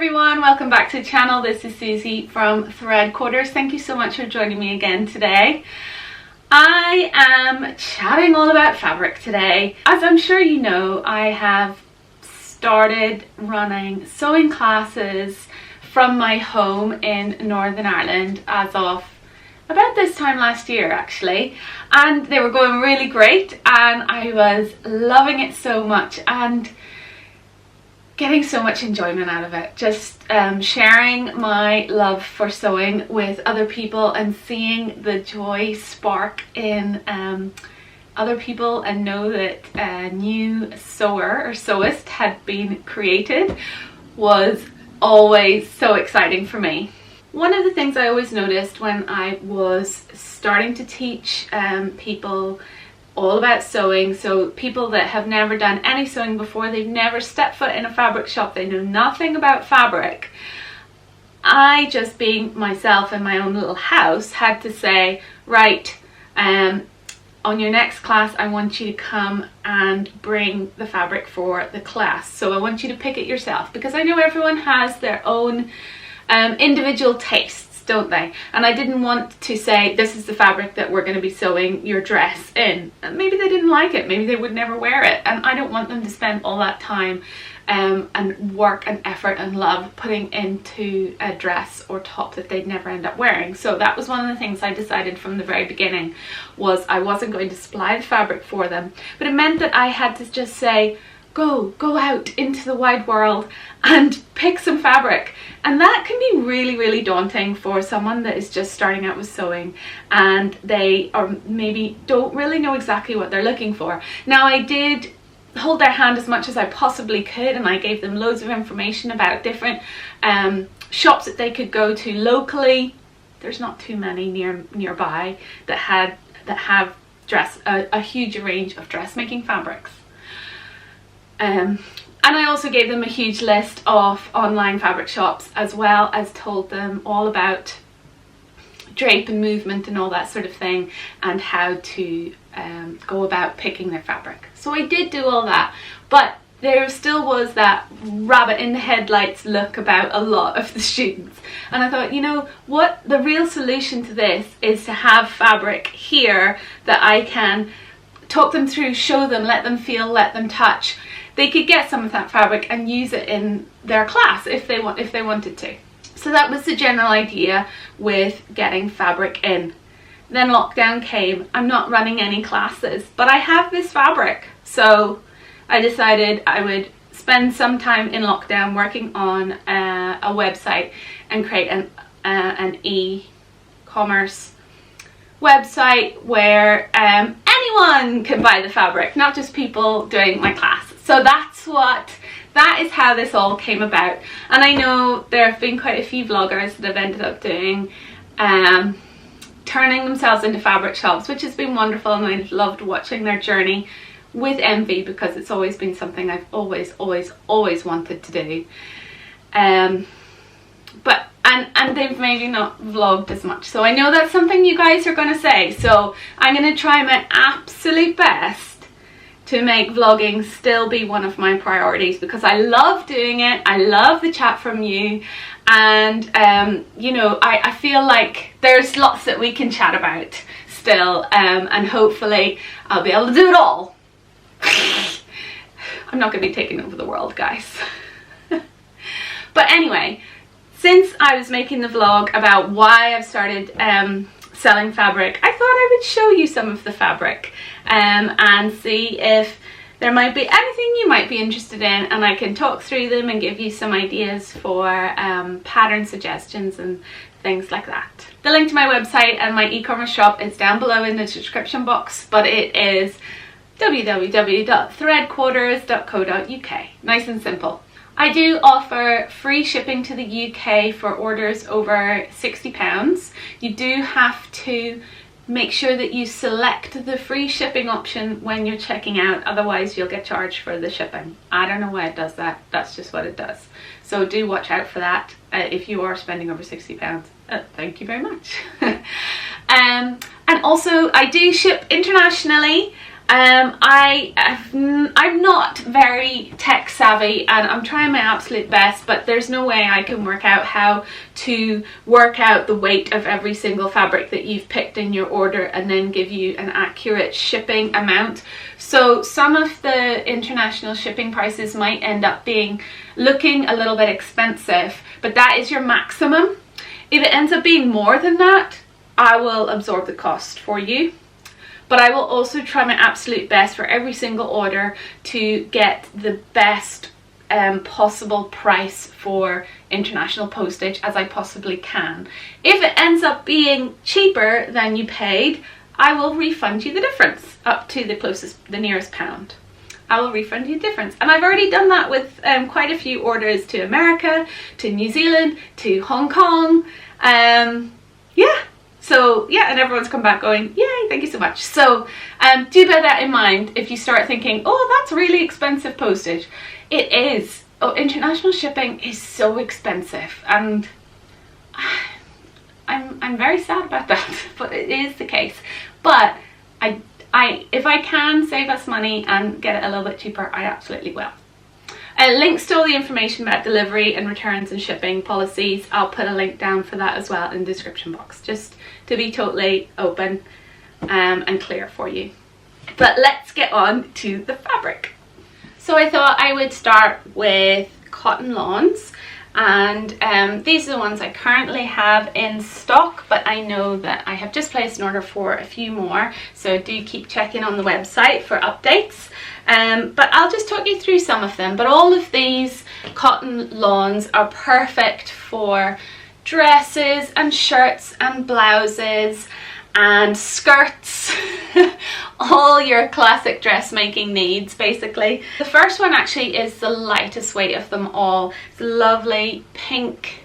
everyone, welcome back to the channel. This is Susie from Threadquarters. Thank you so much for joining me again today. I am chatting all about fabric today. As I'm sure you know, I have started running sewing classes from my home in Northern Ireland as of about this time last year actually, and they were going really great and I was loving it so much and getting so much enjoyment out of it. Just sharing my love for sewing with other people and seeing the joy spark in other people and know that a new sewer or sewist had been created was always so exciting for me. One of the things I always noticed when I was starting to teach people all about sewing, so people that have never done any sewing before, they've never stepped foot in a fabric shop, they know nothing about fabric. I, just being myself in my own little house, had to say, right, on your next class I want you to come and bring the fabric for the class. So I want you to pick it yourself, because I know everyone has their own individual tastes, don't they? And I didn't want to say this is the fabric that we're going to be sewing your dress in. Maybe they didn't like it, maybe they would never wear it, and I don't want them to spend all that time and work and effort and love putting into a dress or top that they'd never end up wearing. So that was one of the things I decided from the very beginning, was I wasn't going to supply the fabric for them, but it meant that I had to just say, go out into the wide world and pick some fabric. And that can be really daunting for someone that is just starting out with sewing and they or maybe don't really know exactly what they're looking for. Now, I did hold their hand as much as I possibly could, and I gave them loads of information about different shops that they could go to locally. There's not too many nearby that have a huge range of dressmaking fabrics. And I also gave them a huge list of online fabric shops, as well as told them all about drape and movement and all that sort of thing, and how to go about picking their fabric. So I did do all that, but there still was that rabbit in the headlights look about a lot of the students, and I thought, you know what, the real solution to this is to have fabric here that I can talk them through, show them, let them feel, let them touch. They could get some of that fabric and use it in their class if they wanted to. So that was the general idea with getting fabric in. Then lockdown came. I'm not running any classes, but I have this fabric. So I decided I would spend some time in lockdown working on a website and create an e-commerce website where anyone can buy the fabric, not just people doing my class. So that is how this all came about. And I know there have been quite a few vloggers that have ended up doing turning themselves into fabric shops, which has been wonderful, and I've loved watching their journey with envy, because it's always been something I've always wanted to do. But and they've maybe not vlogged as much, so I know that's something you guys are going to say, so I'm going to try my absolute best to make vlogging still be one of my priorities, because I love doing it, I love the chat from you, and you know, I feel like there's lots that we can chat about still, and hopefully I'll be able to do it all. I'm not going to be taking over the world, guys. But anyway, since I was making the vlog about why I've started selling fabric, I thought I would show you some of the fabric and see if there might be anything you might be interested in, and I can talk through them and give you some ideas for pattern suggestions and things like that. The link to my website and my e-commerce shop is down below in the description box, but it is www.threadquarters.co.uk. Nice and simple. I do offer free shipping to the UK for orders over £60. You do have to make sure that you select the free shipping option when you're checking out, otherwise you'll get charged for the shipping. I don't know why it does that, that's just what it does. So do watch out for that if you are spending over £60. Thank you very much. And also I do ship internationally. I'm not very tech savvy, and I'm trying my absolute best, but there's no way I can work out how to work out the weight of every single fabric that you've picked in your order and then give you an accurate shipping amount. So some of the international shipping prices might end up looking a little bit expensive, but that is your maximum. If it ends up being more than that, I will absorb the cost for you. But I will also try my absolute best for every single order to get the best possible price for international postage as I possibly can. If it ends up being cheaper than you paid, I will refund you the difference up to the nearest pound. I will refund you the difference. And I've already done that with quite a few orders to America, to New Zealand, to Hong Kong. Yeah. So yeah, and everyone's come back going, yay, thank you so much. So do bear that in mind if you start thinking, oh, that's really expensive postage. It is. Oh, international shipping is so expensive, and I'm very sad about that, but it is the case. But if I can save us money and get it a little bit cheaper, I absolutely will. Links to all the information about delivery and returns and shipping policies, I'll put a link down for that as well in the description box, just to be totally open and clear for you. But let's get on to the fabric. So I thought I would start with cotton lawns, and these are the ones I currently have in stock, but I know that I have just placed an order for a few more, so do keep checking on the website for updates. But I'll just talk you through some of them. But all of these cotton lawns are perfect for dresses and shirts and blouses and skirts, all your classic dressmaking needs basically. The first one actually is the lightest weight of them all. It's a lovely pink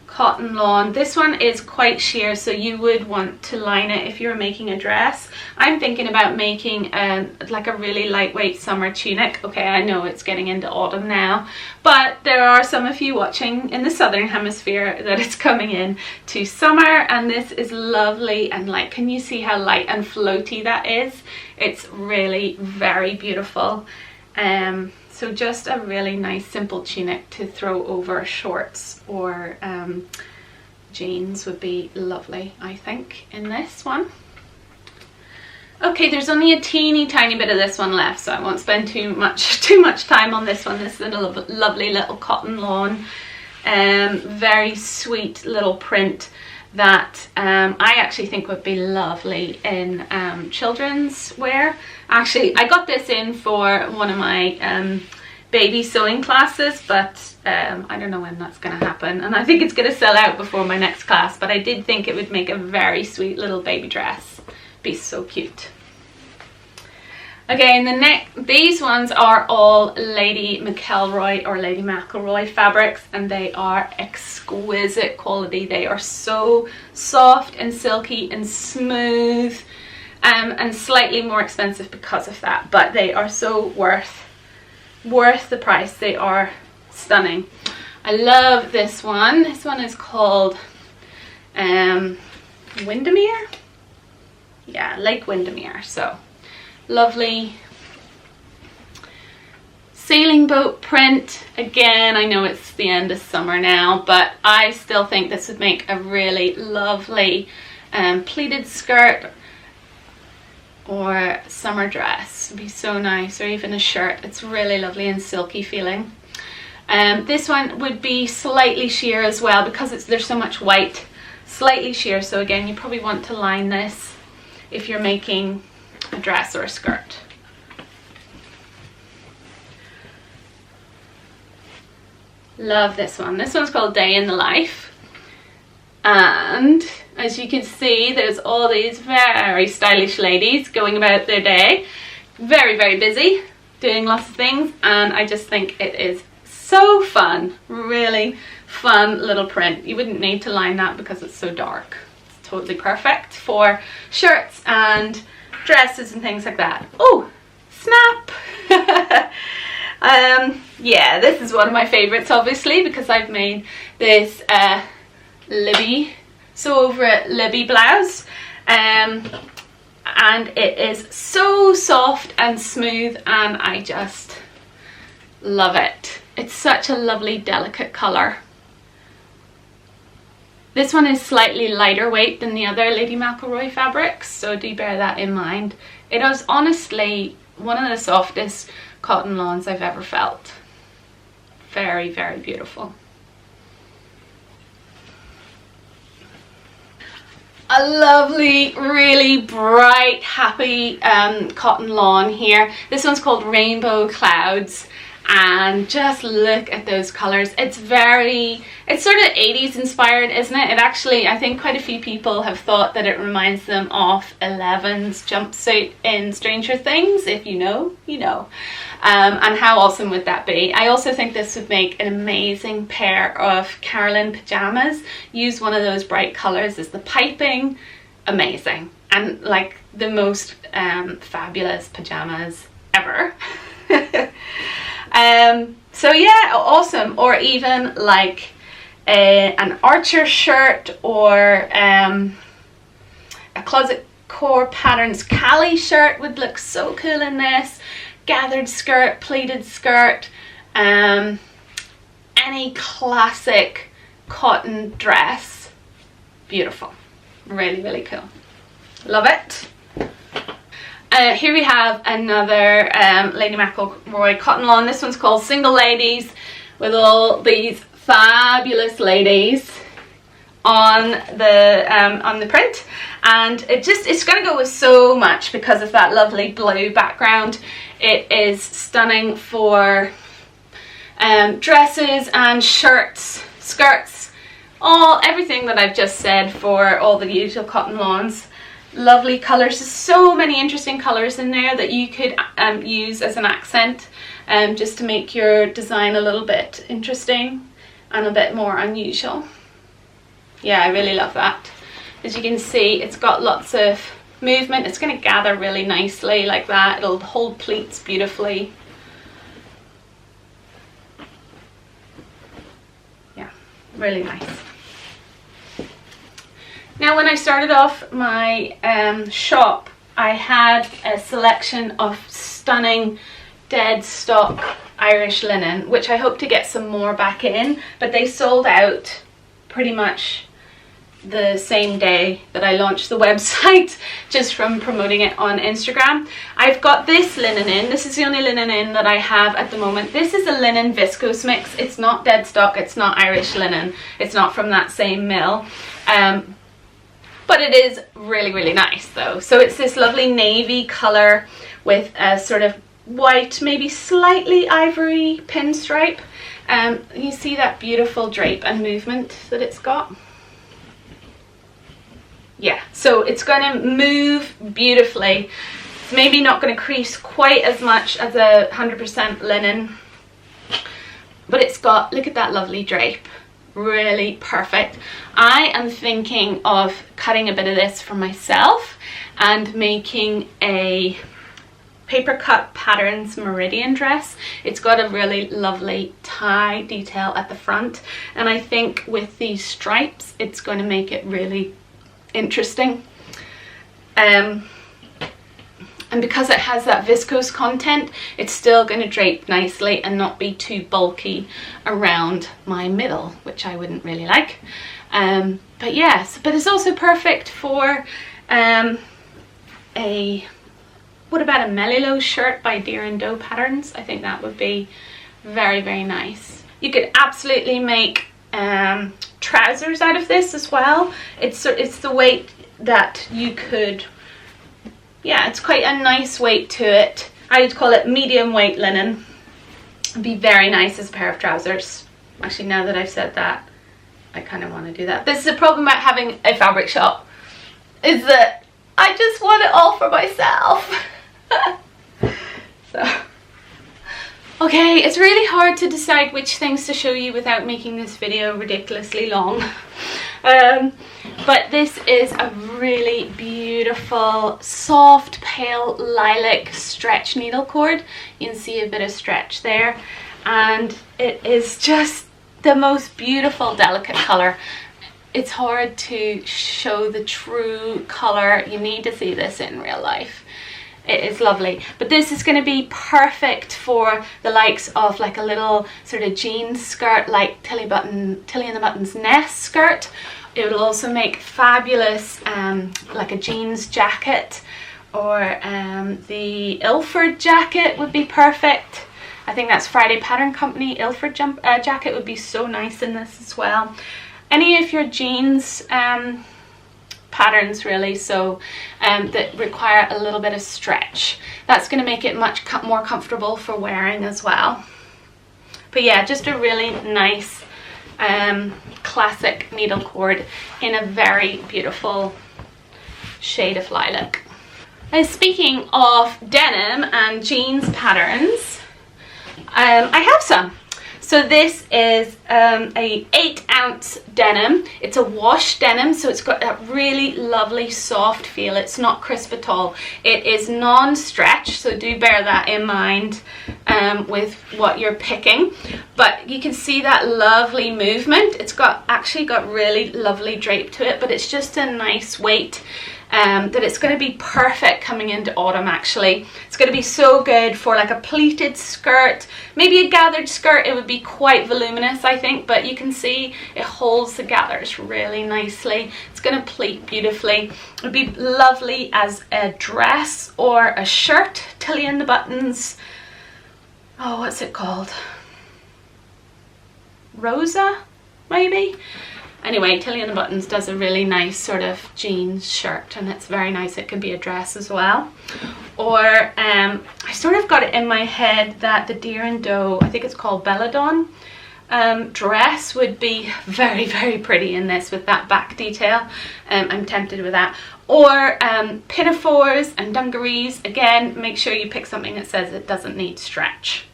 cotton lawn. This one is quite sheer, so you would want to line it if you're making a dress. I'm thinking about making like a really lightweight summer tunic. Okay, I know it's getting into autumn now, but there are some of you watching in the southern hemisphere that it's coming in to summer, and this is lovely and light. Can you see how light and floaty that is? It's really very beautiful. So just a really nice simple tunic to throw over shorts or jeans would be lovely, I think, in this one. Okay, there's only a teeny tiny bit of this one left, so I won't spend too much time on this one. This is a lovely little cotton lawn, very sweet little print that I actually think would be lovely in children's wear. Actually, I got this in for one of my baby sewing classes, but I don't know when that's going to happen, and I think it's going to sell out before my next class, but I did think it would make a very sweet little baby dress. Be so cute. Okay, and these ones are all Lady McElroy or Lady McElroy fabrics, and they are exquisite quality. They are so soft and silky and smooth, and slightly more expensive because of that, but they are so worth the price. They are stunning. I love this one. This one is called Windermere. Yeah, Lake Windermere. So lovely sailing boat print. Again, I know it's the end of summer now, but I still think this would make a really lovely pleated skirt or summer dress. It'd be so nice, or even a shirt. It's really lovely and silky feeling. This one would be slightly sheer as well because there's so much white. Slightly sheer, so again, you probably want to line this if you're making a dress or a skirt. Love this one. This one's called Day in the Life, and as you can see, there's all these very stylish ladies going about their day, very, very busy, doing lots of things, and I just think it is so fun. Really fun little print. You wouldn't need to line that because it's so dark. It's totally perfect for shirts and dresses and things like that. Oh, snap! Yeah, this is one of my favorites, obviously, because I've made this Libby sew over it Libby blouse. and it is so soft and smooth, and I just love it. It's such a lovely delicate colour. This one is slightly lighter weight than the other Lady McElroy fabrics, so do bear that in mind. It is honestly one of the softest cotton lawns I've ever felt. Very, very beautiful. A lovely, really bright, happy cotton lawn here. This one's called Rainbow Clouds, and just look at those colors. It's sort of 80s inspired, isn't it? It actually, I think quite a few people have thought that it reminds them of Eleven's jumpsuit in Stranger Things. If you know, you know. And how awesome would that be? I also think this would make an amazing pair of Carolyn pajamas. Use one of those bright colors as the piping. Amazing. And like the most fabulous pajamas ever. So yeah, awesome. Or even like an Archer shirt, or a Closet Core Patterns Cali shirt would look so cool in this. Gathered skirt, pleated skirt, any classic cotton dress. Beautiful. Really, really cool. Love it. Here we have another Lady McElroy cotton lawn. This one's called Single Ladies, with all these fabulous ladies on the print, and it's going to go with so much because of that lovely blue background. It is stunning for dresses and shirts, skirts, everything that I've just said for all the usual cotton lawns. Lovely colours. There's so many interesting colours in there that you could use as an accent, just to make your design a little bit interesting and a bit more unusual. Yeah, I really love that. As you can see, it's got lots of movement. It's going to gather really nicely like that. It'll hold pleats beautifully. Yeah, really nice. Now, when I started off my shop, I had a selection of stunning dead stock Irish linen, which I hope to get some more back in, but they sold out pretty much the same day that I launched the website, just from promoting it on Instagram. I've got this linen in. This is the only linen in that I have at the moment. This is a linen viscose mix. It's not dead stock. It's not Irish linen. It's not from that same mill. But it is really, really nice though. So it's this lovely navy color with a sort of white, maybe slightly ivory pinstripe. You see that beautiful drape and movement that it's got? Yeah, so it's going to move beautifully. It's maybe not going to crease quite as much as a 100% linen, but it's got, look at that lovely drape. Really perfect. I am thinking of cutting a bit of this for myself and making a paper cut patterns meridian dress. It's got a really lovely tie detail at the front, and I think with these stripes it's going to make it really interesting. And because it has that viscose content, it's still going to drape nicely and not be too bulky around my middle, which I wouldn't really like. But yes, but it's also perfect for what about a Melilo shirt by Deer and Doe Patterns? I think that would be very, very nice. You could absolutely make trousers out of this as well. It's the weight that you could, yeah, it's quite a nice weight to it. I would call it medium weight linen. It'd be very nice as a pair of trousers. Actually, now that I've said that, I kind of want to do that. This is the problem about having a fabric shop, is that I just want it all for myself. So, okay, it's really hard to decide which things to show you without making this video ridiculously long. But this is a really beautiful, soft, pale lilac stretch needle cord. You can see a bit of stretch there, and it is just the most beautiful, delicate colour. it's hard to show the true color. You need to see this in real life. It is lovely, but this is going to be perfect for the likes of like a little sort of jean skirt, like Tilly and the Button's Nest skirt. It will also make fabulous like a jeans jacket, or the Ilford jacket would be perfect. I think that's Friday Pattern Company. Ilford jacket would be so nice in this as well. Any of your jeans patterns really, so that require a little bit of stretch, that's going to make it much more comfortable for wearing as well. But yeah, just a really nice classic needle cord in a very beautiful shade of lilac. And speaking of denim and jeans patterns, I have some. So this is a 8-ounce denim. It's a wash denim, so it's got that really lovely soft feel. It's not crisp at all. It is non-stretch, so do bear that in mind with what you're picking. But you can see that lovely movement. It's actually got really lovely drape to it, but it's just a nice weight. That it's going to be perfect coming into autumn. Actually, it's going to be so good for like a pleated skirt, maybe a gathered skirt. It would be quite voluminous, I think, but you can see it holds the gathers really nicely. It's going to pleat beautifully. It would be lovely as a dress or a shirt. Tilly and the Buttons, oh, what's it called, Rosa maybe. Anyway, Tilly and the Buttons does a really nice sort of jeans shirt, and it's very nice. It can be a dress as well. Or I sort of got it in my head that the Deer and Doe, I think it's called Belladonna, dress would be very, very pretty in this with that back detail. I'm tempted with that. Or pinafores and dungarees. Again, make sure you pick something that says it doesn't need stretch.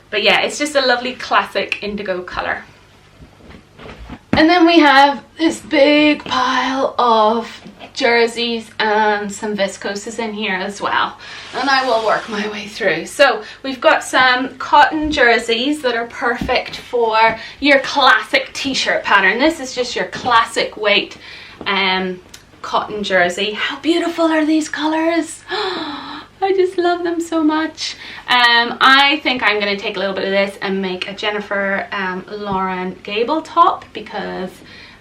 But yeah, it's just a lovely classic indigo colour. And then we have this big pile of jerseys and some viscoses in here as well, and I will work my way through. So we've got some cotton jerseys that are perfect for your classic t-shirt pattern. This is just your classic weight cotton jersey. How beautiful are these colors? I just love them so much. I think I'm going to take a little bit of this and make a Jennifer Lauren gable top, because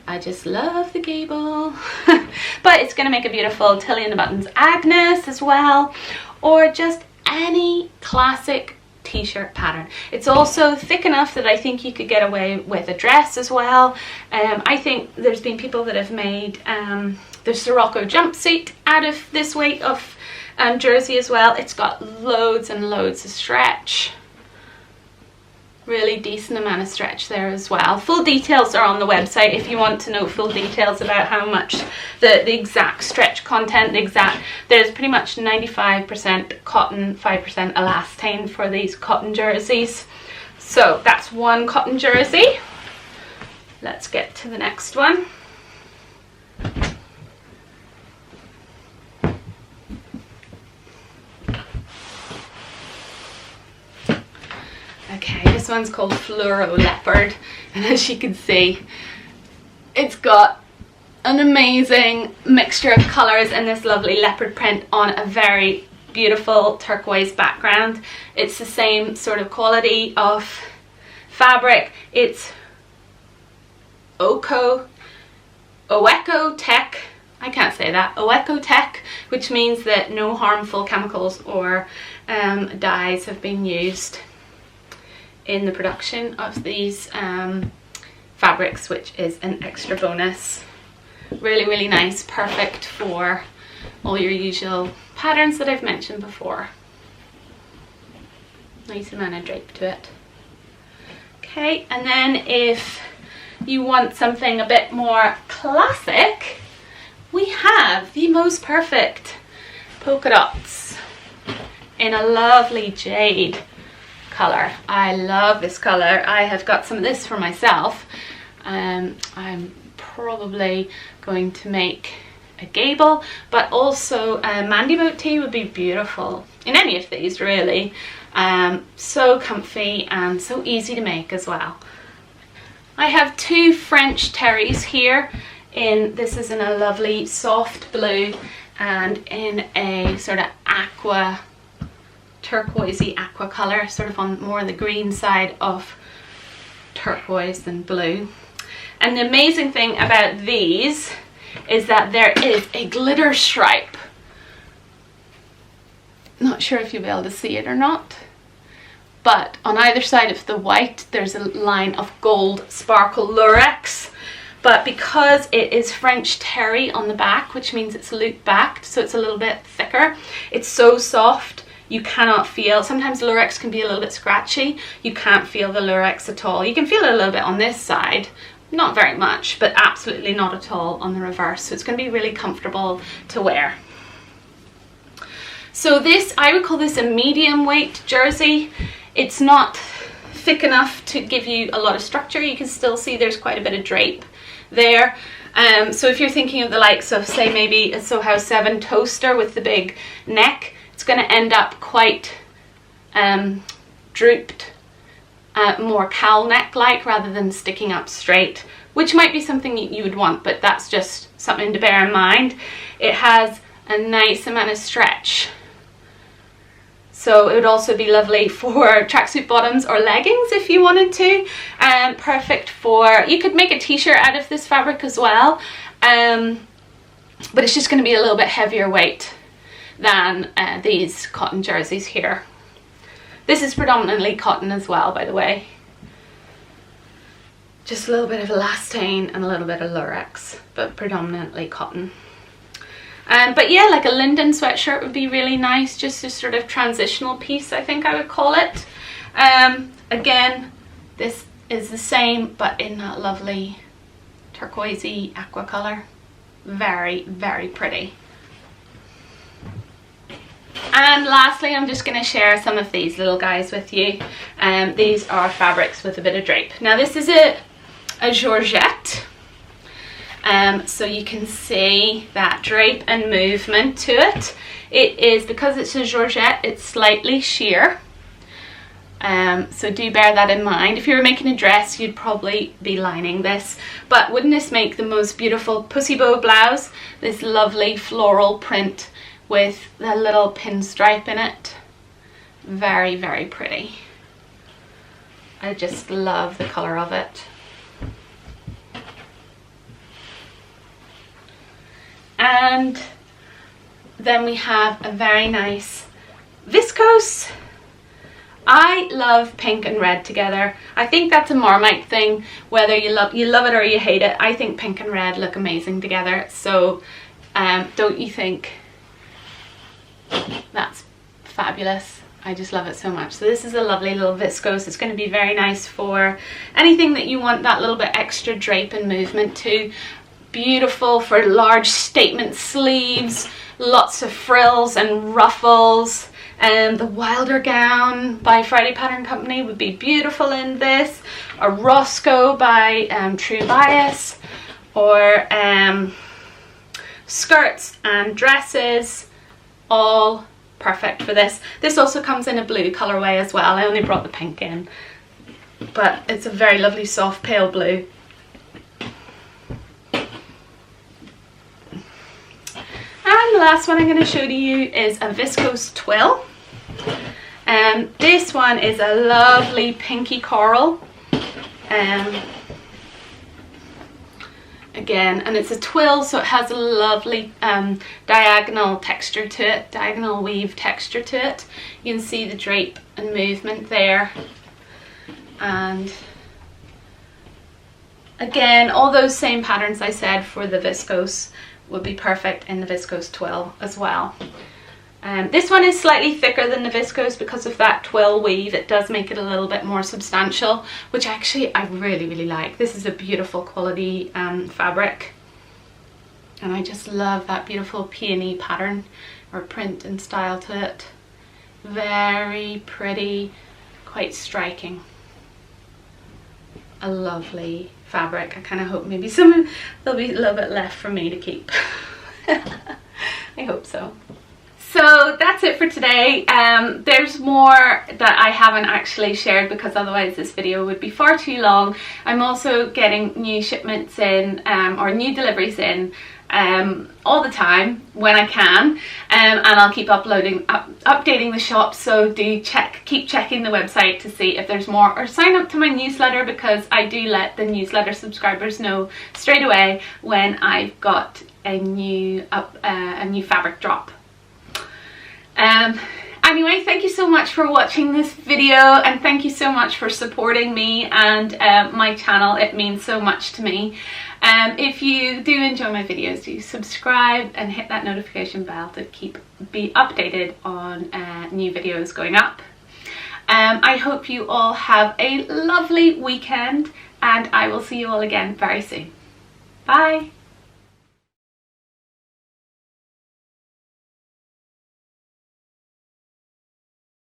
I just love the gable. But it's going to make a beautiful Tilly and the Buttons Agnes as well, or just any classic t-shirt pattern. It's also thick enough that I think you could get away with a dress as well. I think there's been people that have made the Sirocco jumpsuit out of this weight of jersey as well. It's got loads and loads of stretch, really decent amount of stretch there as well. Full details are on the website if you want to know full details about how much the exact stretch content, there's pretty much 95% cotton, 5% elastane for these cotton jerseys. So that's one cotton jersey. Let's get to the next one. Okay, this one's called Fluoro Leopard, and as you can see, it's got an amazing mixture of colours and this lovely leopard print on a very beautiful turquoise background. It's the same sort of quality of fabric. It's Oeco Tech, I can't say that, Oeco Tech, which means that no harmful chemicals or dyes have been used in the production of these fabrics, which is an extra bonus. Really, really nice, perfect for all your usual patterns that I've mentioned before. Nice amount of drape to it. Okay, and then if you want something a bit more classic, we have the most perfect polka dots in a lovely jade color. I love this color. I have got some of this for myself. I'm probably going to make a gable, but also a Mandy Boat tee would be beautiful in any of these really. So comfy and so easy to make as well. I have two French terries here. This is in a lovely soft blue and in a sort of aqua, turquoisey aqua colour, sort of on more the green side of turquoise than blue. And the amazing thing about these is that there is a glitter stripe. Not sure if you'll be able to see it or not, but on either side of the white there's a line of gold sparkle lurex. But because it is French terry on the back, which means it's loop backed, so it's a little bit thicker, it's so soft you cannot feel. Sometimes lurex can be a little bit scratchy. You can't feel the lurex at all. You can feel it a little bit on this side, not very much, but absolutely not at all on the reverse. So it's going to be really comfortable to wear. So this, I would call this a medium weight jersey. It's not thick enough to give you a lot of structure. You can still see there's quite a bit of drape there. So if you're thinking of the likes of, say, maybe a Soho 7 toaster with the big neck, it's going to end up quite drooped, more cowl neck like, rather than sticking up straight, which might be something you would want, but that's just something to bear in mind. It has a nice amount of stretch, so it would also be lovely for tracksuit bottoms or leggings if you wanted to. Perfect for, you could make a t-shirt out of this fabric as well, but it's just going to be a little bit heavier weight than these cotton jerseys here. This is predominantly cotton as well, by the way. Just a little bit of elastane and a little bit of lurex, but predominantly cotton. But yeah, like a Linden sweatshirt would be really nice, just a sort of transitional piece, I think I would call it. Again, this is the same, but in that lovely turquoisey aqua colour. Very, very pretty. And lastly, I'm just going to share some of these little guys with you. These are fabrics with a bit of drape. Now this is a georgette. So you can see that drape and movement to it. It is, because it's a georgette, it's slightly sheer. So do bear that in mind. If you were making a dress, you'd probably be lining this. But wouldn't this make the most beautiful pussy bow blouse? This lovely floral print with the little pinstripe in it. Very, very pretty. I just love the colour of it. And then we have a very nice viscose. I love pink and red together. I think that's a Marmite thing, whether you love it or you hate it. I think pink and red look amazing together. So don't you think that's fabulous? I just love it so much. So this is a lovely little viscose. It's going to be very nice for anything that you want that little bit extra drape and movement to. Beautiful for large statement sleeves, lots of frills and ruffles. And the Wilder gown by Friday Pattern Company would be beautiful in this. A Roscoe by True Bias, or skirts and dresses, all perfect for this. This also comes in a blue colorway as well. I only brought the pink in, but it's a very lovely soft pale blue. And the last one I'm going to show to you is a viscose twill. This one is a lovely pinky coral. Again, and it's a twill, so it has a lovely diagonal texture to it, diagonal weave texture to it. You can see the drape and movement there. And again, all those same patterns I said for the viscose would be perfect in the viscose twill as well. This one is slightly thicker than the viscose because of that twill weave. It does make it a little bit more substantial, which actually I really, really like. This is a beautiful quality fabric, and I just love that beautiful peony pattern or print and style to it. Very pretty, quite striking. A lovely fabric. I kind of hope maybe there'll be a little bit left for me to keep. I hope so. So that's it for today. There's more that I haven't actually shared because otherwise this video would be far too long. I'm also getting new shipments in or new deliveries in all the time when I can, and I'll keep updating the shop, so do keep checking the website to see if there's more, or sign up to my newsletter, because I do let the newsletter subscribers know straight away when I've got a new fabric drop. Anyway, thank you so much for watching this video, and thank you so much for supporting me and my channel. It means so much to me. If you do enjoy my videos, do subscribe and hit that notification bell to be updated on new videos going up. I hope you all have a lovely weekend, and I will see you all again very soon. Bye!